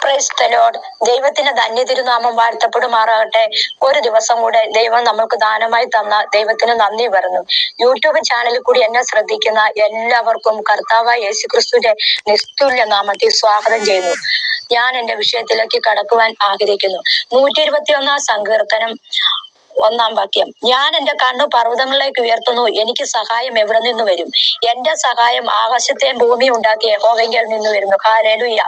Praise the Lord. ദൈവത്തിന്റെ ധന്യ തിരുനാമം വാഴ്ത്തപ്പെടുമാറാകട്ടെ. ഒരു ദിവസം കൂടെ ദൈവം നമുക്ക് ദാനമായി തന്ന ദൈവത്തിന് നന്ദി പറഞ്ഞു. യൂട്യൂബ് ചാനലിൽ കൂടി എന്നെ ശ്രദ്ധിക്കുന്ന എല്ലാവർക്കും കർത്താവായ യേശുക്രിസ്തുവിന്റെ നിസ്തുല്യ നാമത്തിൽ സ്വാഗതം ചെയ്യുന്നു. ഞാൻ എന്റെ വിഷയത്തിലേക്ക് കടക്കുവാൻ ആഗ്രഹിക്കുന്നു. 121 സങ്കീർത്തനം 1 വാക്യം. ഞാൻ എന്റെ കണ്ണു പർവ്വതങ്ങളിലേക്ക് ഉയർത്തുന്നു, എനിക്ക് സഹായം എവിടെ നിന്ന് വരും? എന്റെ സഹായം ആകാശത്തെയും ഭൂമിയും ഉണ്ടാക്കിയ യഹോവയിൽ നിന്ന് വരുന്നു. ഹല്ലേലൂയ.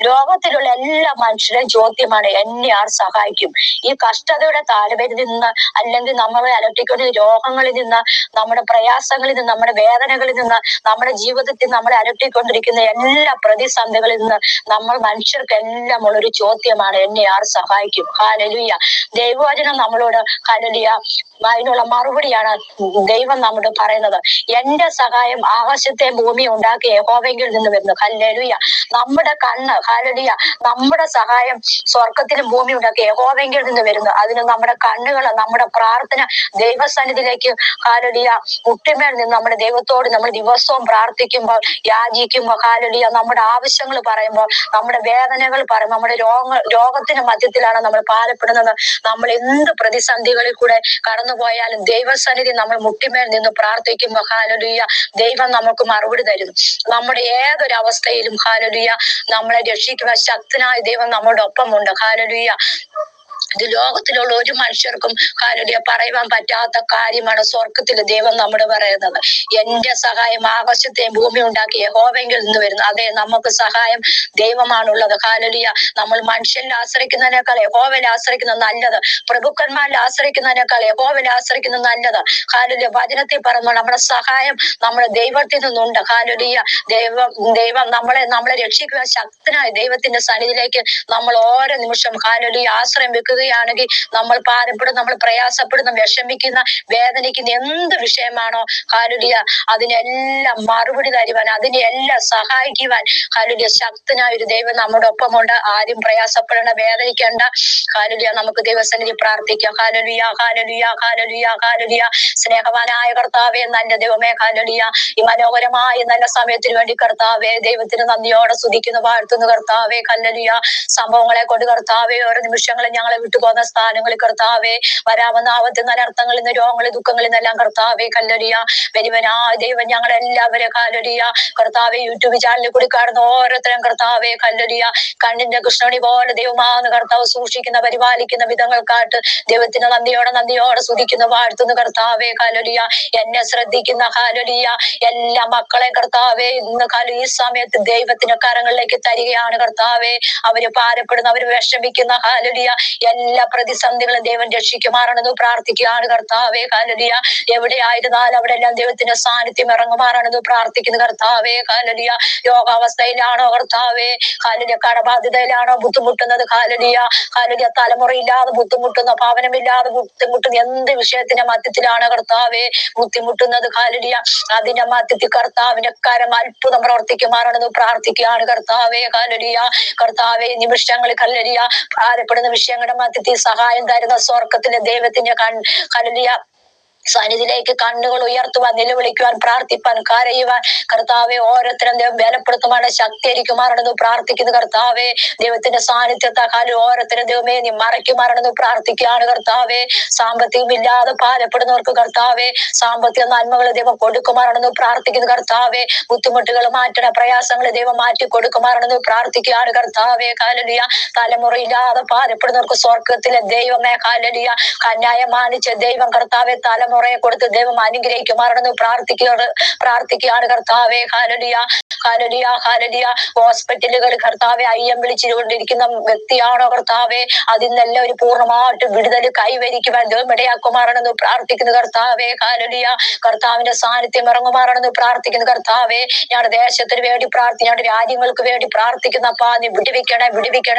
ലോകത്തിലുള്ള എല്ലാ മനുഷ്യരുടെയും ചോദ്യമാണ്, എന്നെ ആർ സഹായിക്കും? ഈ കഷ്ടതയുടെ താഴ്വരയിൽ നിന്ന്, അല്ലെങ്കിൽ നമ്മളെ അലട്ടിക്കുന്ന രോഗങ്ങളിൽ നിന്ന്, നമ്മുടെ പ്രയാസങ്ങളിൽ നിന്ന്, നമ്മുടെ വേദനകളിൽ നിന്ന്, നമ്മുടെ ജീവിതത്തിൽ നമ്മളെ അലട്ടിക്കൊണ്ടിരിക്കുന്ന എല്ലാ പ്രതിസന്ധികളിൽ നിന്ന് നമ്മൾ മനുഷ്യർക്ക് എല്ലാം ഉള്ളൊരു ചോദ്യമാണ്, എന്നെ ആർ സഹായിക്കും? ഹല്ലേലൂയ. ദൈവവചനം നമ്മളോട് ഹല്ലേലൂയ അതിനുള്ള മറുപടിയാണ് ദൈവം നമ്മോട് പറയുന്നത്. എന്റെ സഹായം ആകാശത്തെയും ഭൂമിയും ഉണ്ടാക്കിയ യഹോവയിൽ നിന്ന് വരുന്നു. ഹല്ലേലൂയ. നമ്മുടെ കണ്ണ് ഹല്ലേലൂയ, നമ്മുടെ സഹായം സ്വർഗത്തിലും ഭൂമി ഉണ്ടാക്കിയ യഹോവയിൽ നിന്ന് വരുന്നു. അതിന് നമ്മുടെ കണ്ണുകൾ, നമ്മുടെ പ്രാർത്ഥന ദൈവസന്നിധിയിലേക്ക് ഹല്ലേലൂയ മുട്ടിമേൽ നിന്ന് നമ്മുടെ ദൈവത്തോട് നമ്മൾ ദിവസവും പ്രാർത്ഥിക്കുമ്പോൾ, യാചിക്കുമ്പോൾ, ഹല്ലേലൂയ നമ്മുടെ ആവശ്യങ്ങൾ പറയുമ്പോൾ, നമ്മുടെ വേദനകൾ പറയുമ്പോൾ, നമ്മുടെ രോഗത്തിന് മധ്യത്തിലാണ് നമ്മൾ ഭാരപ്പെടുന്നത്. നമ്മൾ എന്ത് പ്രതിസന്ധികളിൽ കൂടെ കടന്നുപോയാലും ദൈവസന്നിധി നമ്മൾ മുട്ടിമേൽ നിന്ന് പ്രാർത്ഥിക്കുമ്പോൾ ഹല്ലേലൂയ ദൈവം നമുക്ക് മറുപടി തരുന്നു. നമ്മുടെ ഏതൊരു അവസ്ഥയിലും ഹല്ലേലൂയ നമ്മളെ രക്ഷിക്കുവാൻ ശക്തനായ ദൈവം നമ്മുടെ ഒപ്പമുണ്ട്. ഹല്ലേലൂയ. ഇത് ലോകത്തിലുള്ള ഒരു മനുഷ്യർക്കും ഹല്ലേലൂയ പറയുവാൻ പറ്റാത്ത കാര്യമാണ് സ്വർഗത്തിലെ ദൈവം നമ്മോട് പറയുന്നത്. എന്റെ സഹായം ആകാശത്തെയും ഭൂമി ഉണ്ടാക്കിയ യഹോവയിൽ നിന്ന് വരുന്നു. അതെ, നമുക്ക് സഹായം ദൈവമാണുള്ളത്. ഹല്ലേലൂയ. നമ്മൾ മനുഷ്യനിൽ ആശ്രയിക്കുന്നതിനേക്കാൾ യഹോവയിൽ ആശ്രയിക്കുന്നത് നല്ലത്. പ്രഭുക്കന്മാരിൽ ആശ്രയിക്കുന്നതിനേക്കാൾ യഹോവയിൽ ആശ്രയിക്കുന്നത് നല്ലത്. ഹല്ലേലൂയ. വചനത്തിൽ പറയുമ്പോൾ നമ്മുടെ സഹായം നമ്മുടെ ദൈവത്തിൽ നിന്നുണ്ട്. ഹല്ലേലൂയ. ദൈവം നമ്മളെ രക്ഷിക്കുവാൻ ശക്തനായ ദൈവത്തിന്റെ സന്നിധിയിലേക്ക് നമ്മൾ ഓരോ നിമിഷം ഹല്ലേലൂയ ആശ്രയം വെക്കുകയാണെങ്കിൽ നമ്മൾ ഭാരപ്പെടുന്ന, നമ്മൾ പ്രയാസപ്പെടുന്ന, വിഷമിക്കുന്ന, വേദനിക്കുന്ന എന്ത് വിഷയമാണോ ഹല്ലേലൂയ അതിനെല്ലാം മറുപടി തരുവാൻ, അതിനെല്ലാം സഹായിക്കുവാൻ ഹല്ലേലൂയ ശക്തനായ ഒരു ദൈവം നമ്മുടെ ഒപ്പമുണ്ട്. ആരും പ്രയാസപ്പെടേണ്ട, വേദനിക്കേണ്ട. ഹല്ലേലൂയ. നമുക്ക് ദൈവസന്നിധി പ്രാർത്ഥിക്കാം. ഹല്ലേലൂയ, ഹല്ലേലൂയ, ഹല്ലേലൂയ, ഹല്ലേലൂയ. സ്നേഹവാനായ കർത്താവേ, നല്ല ദൈവമേ, ഹല്ലേലൂയ ഈ മനോഹരമായ നല്ല സമയത്തിന് വേണ്ടി കർത്താവേ ദൈവത്തിന് നന്ദിയോടെ സ്തുതിക്കുന്നു, വാഴ്ത്തുന്നു കർത്താവേ. ഹല്ലേലൂയ. സംഭവങ്ങളെ കൊണ്ട് കർത്താവേ ഓരോ നിമിഷങ്ങളും ഞങ്ങളെ വിട്ടുപോകുന്ന സ്ഥാനങ്ങളിൽ കർത്താവേ വരാവുന്ന ആപത്തിൽ, അനർത്ഥങ്ങളിൽ നിന്ന്, രോഗങ്ങളിൽ, ദുഃഖങ്ങളിൽ നിന്നെല്ലാം കർത്താവേ ഹല്ലേലൂയ വലിയവനായ ദൈവം ഞങ്ങളെല്ലാവരും ഹല്ലേലൂയ കർത്താവേ യൂട്യൂബ് ചാനലിൽ കൂടി കാണുന്ന ഓരോരുത്തരും കർത്താവേ ഹല്ലേലൂയ കണ്ണിന്റെ കൃഷ്ണണി പോലെ ദൈവമാകുന്ന കർത്താവ് സൂക്ഷിക്കുന്ന, പരിപാലിക്കുന്ന വിധങ്ങൾക്കായിട്ട് ദൈവത്തിന് നന്ദിയോടെ സ്തുതിക്കുന്ന, വാഴ്ത്തുന്ന കർത്താവേ ഹല്ലേലൂയ. എന്നെ ശ്രദ്ധിക്കുന്ന ഹല്ലേലൂയ എല്ലാ മക്കളെ കർത്താവേ ഇന്ന് ഈ സമയത്ത് ദൈവത്തിന്റെ കരങ്ങളിലേക്ക് തരികയാണ് കർത്താവേ. അവര് ഭാരപ്പെടുന്ന, അവര് വിഷമിക്കുന്ന ഹല്ലേലൂയ എല്ലാ പ്രതിസന്ധികളും ദൈവം രക്ഷിക്കുമാറാണെന്ന് പ്രാർത്ഥിക്കുകയാണ് കർത്താവേ. ഹല്ലേലൂയ. എവിടെയായിരുന്നാലും അവിടെ എല്ലാം ദൈവത്തിന്റെ സാന്നിധ്യം ഇറങ്ങുമാറാണെന്ന് പ്രാർത്ഥിക്കുന്നു കർത്താവേ. ഹല്ലേലൂയ. രോഗാവസ്ഥയിലാണോ കർത്താവേ, ഹല്ലേലൂയ കടബാധ്യതയിലാണോ ബുദ്ധിമുട്ടുന്നത്, ഹല്ലേലൂയ ഹല്ലേലൂയ തലമുറയില്ലാതെ ബുദ്ധിമുട്ടുന്ന, ഭവനമില്ലാതെ ബുദ്ധിമുട്ടുന്ന എന്ത് വിഷയത്തിന്റെ മധ്യത്തിലാണ് കർത്താവേ ബുദ്ധിമുട്ടുന്നത്, ഹല്ലേലൂയ അതിന്റെ മധ്യത്തിൽ കർത്താവിന്റെ കരം അത്ഭുതം പ്രവർത്തിക്കുമാറാണെന്ന് പ്രാർത്ഥിക്കുകയാണ് കർത്താവേ. ഹല്ലേലൂയ. കർത്താവേ നിമിഷങ്ങളിൽ ഹല്ലേലൂയ ഭാരപ്പെടുന്ന വിഷയങ്ങളുടെ മധ്യത്തിൽ സഹായം തരുന്ന സ്വർഗത്തിലെ ദൈവത്തിന്റെ ഹല്ലേലൂയ സന്നിധിയിലേക്ക് കണ്ണുകൾ ഉയർത്തുവാൻ, നിലവിളിക്കുവാൻ, പ്രാർത്ഥിപ്പാൻ, കരയുവാൻ കർത്താവെ ഓരോരുത്തരും ദൈവം ബലപ്പെടുത്തുമാണ്, ശക്തീകരിക്കുമാറാണെന്ന് പ്രാർത്ഥിക്കുന്നു കർത്താവെ. ദൈവത്തിന്റെ സാന്നിധ്യത്താൽ ഓരോരുത്തരും ദൈവമേ നീ മറയ്ക്കുമാറാണെന്ന് പ്രാർത്ഥിക്കുകയാണ് കർത്താവെ. സാമ്പത്തികമില്ലാതെ ഭാരപ്പെടുന്നവർക്ക് കർത്താവെ സാമ്പത്തിക നന്മകൾ ദൈവം കൊടുക്കുമാറാണെന്ന് പ്രാർത്ഥിക്കുന്നു കർത്താവെ. ബുദ്ധിമുട്ടുകൾ മാറ്റണ, പ്രയാസങ്ങൾ ദൈവം മാറ്റി കൊടുക്കുമാറാണെന്ന് പ്രാർത്ഥിക്കുകയാണ് കർത്താവെ. ഹല്ലേലൂയ. തലമുറയില്ലാതെ ഭാരപ്പെടുന്നവർക്ക് സ്വർഗത്തിലെ ദൈവമേ ഹല്ലേലൂയ കന്യായ മാനിച്ച ദൈവം കർത്താവെ തലമുറയെ കൊടുത്ത് ദൈവം അനുഗ്രഹിക്കുമാറാണെന്ന് പ്രാർത്ഥിക്കുകയാണ് കർത്താവേ. ഹല്ലേലൂയ, ഹല്ലേലൂയ, ഹല്ലേലൂയ. ഹോസ്പിറ്റലുകൾ കർത്താവെ അയ്യം വിളിച്ചുകൊണ്ടിരിക്കുന്ന വ്യക്തിയാണോ കർത്താവെ, അതിൽ നിന്നെല്ലാം ഒരു പൂർണ്ണമായിട്ട് വിടുതൽ കൈവരിക്കുവാൻ ദൈവം ഇടയാക്കുമാറാണെന്ന് പ്രാർത്ഥിക്കുന്നു കർത്താവേ. ഹല്ലേലൂയ. കർത്താവിന്റെ സാന്നിധ്യം ഇറങ്ങുമാറാണെന്ന് പ്രാർത്ഥിക്കുന്നു കർത്താവേ. ഞങ്ങളുടെ ദേശത്തിന് വേണ്ടി ഞങ്ങളുടെ രാജ്യങ്ങൾക്ക് വേണ്ടി പ്രാർത്ഥിക്കുന്നപ്പാ നീ വിടുവിക്കണേ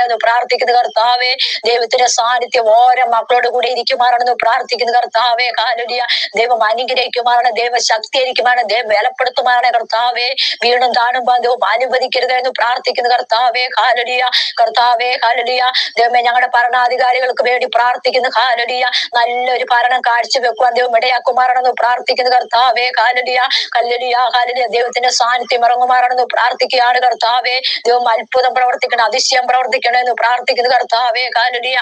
എന്ന് പ്രാർത്ഥിക്കുന്നു കർത്താവേ. ദൈവത്തിന്റെ സാന്നിധ്യം ഓരോ മക്കളോട് കൂടെ ഇരിക്കുമാറാണെന്ന് പ്രാർത്ഥിക്കുന്നു കർത്താവേ. ഹല്ലേലൂയ. ദൈവം അനുഗ്രഹിക്കുമാറാണ്, ദൈവം ശക്തീകരിക്കുമാണ്, ദൈവം ബലപ്പെടുത്തുമാറാണ് കർത്താവേ. വീണ്ടും കാണുമ്പോൾ ദൈവം അനുവദിക്കരുത് എന്ന് പ്രാർത്ഥിക്കുന്നു കർത്താവേ. ഹല്ലേലൂയ കർത്താവേ, ഹല്ലേലൂയ. ദൈവമേ, ഞങ്ങളുടെ ഭരണാധികാരികൾക്ക് വേണ്ടി പ്രാർത്ഥിക്കുന്നു. ഹല്ലേലൂയ. നല്ലൊരു ഭരണം കാഴ്ചവെക്കുവാൻ ദൈവം ഇടയാക്കുമാറാണെന്ന് പ്രാർത്ഥിക്കുന്നു കർത്താവേ. ഹല്ലേലൂയ, ഹല്ലേലൂയ, ഹല്ലേലൂയ. ദൈവത്തിന്റെ സാന്നിധ്യം ഇറങ്ങുമാറാണെന്ന് പ്രാർത്ഥിക്കുകയാണ് കർത്താവേ. ദൈവം അത്ഭുതം പ്രവർത്തിക്കണം, അതിശയം പ്രവർത്തിക്കണം എന്ന് പ്രാർത്ഥിക്കുന്നു കർത്താവേ. ഹല്ലേലൂയ.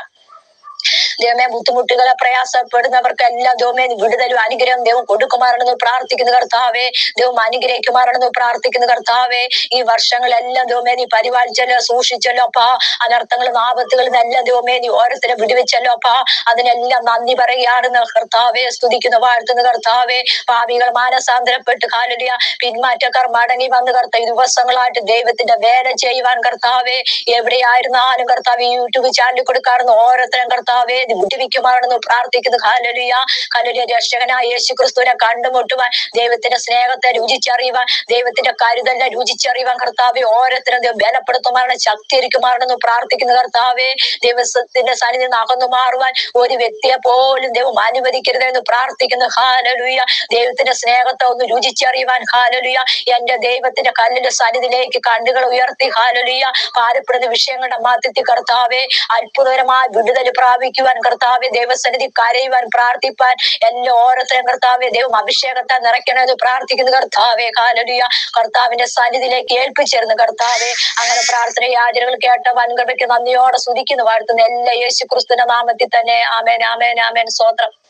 ദൈവമേ, ബുദ്ധിമുട്ടുകളെ പ്രയാസപ്പെടുന്നവർക്കെല്ലാം ദൈവമേ വിടുതലും അനുഗ്രഹം ദൈവം കൊടുക്കുമാറാണെന്ന് പ്രാർത്ഥിക്കുന്നു കർത്താവേ. ദൈവം അനുഗ്രഹിക്കുമാറാണെന്ന് പ്രാർത്ഥിക്കുന്നു കർത്താവേ. ഈ വർഷങ്ങളെല്ലാം ദൈവമേ നീ പരിപാലിച്ചല്ലോ, സൂക്ഷിച്ചല്ലോ അപ്പാ. അനർത്ഥങ്ങളും ആപത്തുകളും എല്ലാം ദൈവമേ നീ ഓരോരുത്തരെ വിടുവിച്ചല്ലോ അപ്പാ. അതിനെല്ലാം നന്ദി പറയുകയാണെന്ന് കർത്താവേ. സ്തുതിക്കുന്നു, വാഴ്ത്തുന്നു കർത്താവേ. പാപികൾ മാനസാന്തരപ്പെട്ട് ഹല്ലേലൂയ പിന്മാറ്റക്കാർ മടങ്ങി വന്ന് കർത്താവ് ഈ ദിവസങ്ങളായിട്ട് ദൈവത്തിന്റെ വേല ചെയ്യുവാൻ കർത്താവേ എവിടെയായിരുന്നാലും കർത്താവ് യൂട്യൂബ് ചാനലിൽ കൊടുക്കാറുന്ന ഓരോരുത്തരും കർത്താവേ വിടുവിക്കുമാറാണെന്ന് പ്രാർത്ഥിക്കുന്നു. Hallelujah, hallelujah. രക്ഷകനായ യേശു ക്രിസ്തുവിനെ കണ്ടുമുട്ടുവാൻ, ദൈവത്തിന്റെ സ്നേഹത്തെ രുചിച്ചറിയുവാൻ, ദൈവത്തിന്റെ കരുതലിനെ രുചിച്ചറിയുവാൻ കർത്താവെ ഓരോരുത്തരും ദൈവം ബലപ്പെടുത്തുമാറാണ്, ശക്തീകരിക്കുമാറാണെന്ന് പ്രാർത്ഥിക്കുന്നു കർത്താവെ. ദൈവത്തിന്റെ സന്നിധി അകന്നു മാറുവാൻ ഒരു വ്യക്തിയെ പോലും ദൈവം അനുവദിക്കരുതെന്ന് പ്രാർത്ഥിക്കുന്നു. ഹല്ലേലൂയ. ദൈവത്തിന്റെ സ്നേഹത്തെ ഒന്ന് രുചിച്ചറിയുവാൻ ഹല്ലേലൂയ എന്റെ ദൈവത്തിന്റെ കല്ലിന്റെ സന്നിധിയിലേക്ക് കണ്ണുകൾ ഉയർത്തി ഹല്ലേലൂയ ഭാരപ്പെടുന്ന വിഷയങ്ങളുടെ മധ്യത്തിൽ കർത്താവെ അത്ഭുതകരമായ വിടുതൽ പ്രാപിക്കുവാൻ കർത്താവെ ദൈവസന്നിധി കരയുവാൻ പ്രാർത്ഥിപ്പാൻ എല്ലാ ഓരോരുത്തരും കർത്താവെ ദൈവം അഭിഷേകത്താൽ നിറയ്ക്കണമെന്ന് പ്രാർത്ഥിക്കുന്നു കർത്താവെ. ഹല്ലേലൂയ. കർത്താവിന്റെ സന്നിധിയിലേക്ക് ഏൽപ്പിച്ചിരുന്നു കർത്താവെ. അങ്ങനെ പ്രാർത്ഥന യാചനകൾ കേട്ട വൻകൃപയ്ക്ക് നന്ദിയോടെ സ്തുതിക്കുന്നു, വാഴ്ത്തുന്നു എല്ലാ യേശു ക്രിസ്തുവിന്റെ നാമത്തിൽ തന്നെ. ആമേൻ, ആമേൻ, ആമേൻ. സ്തോത്രം.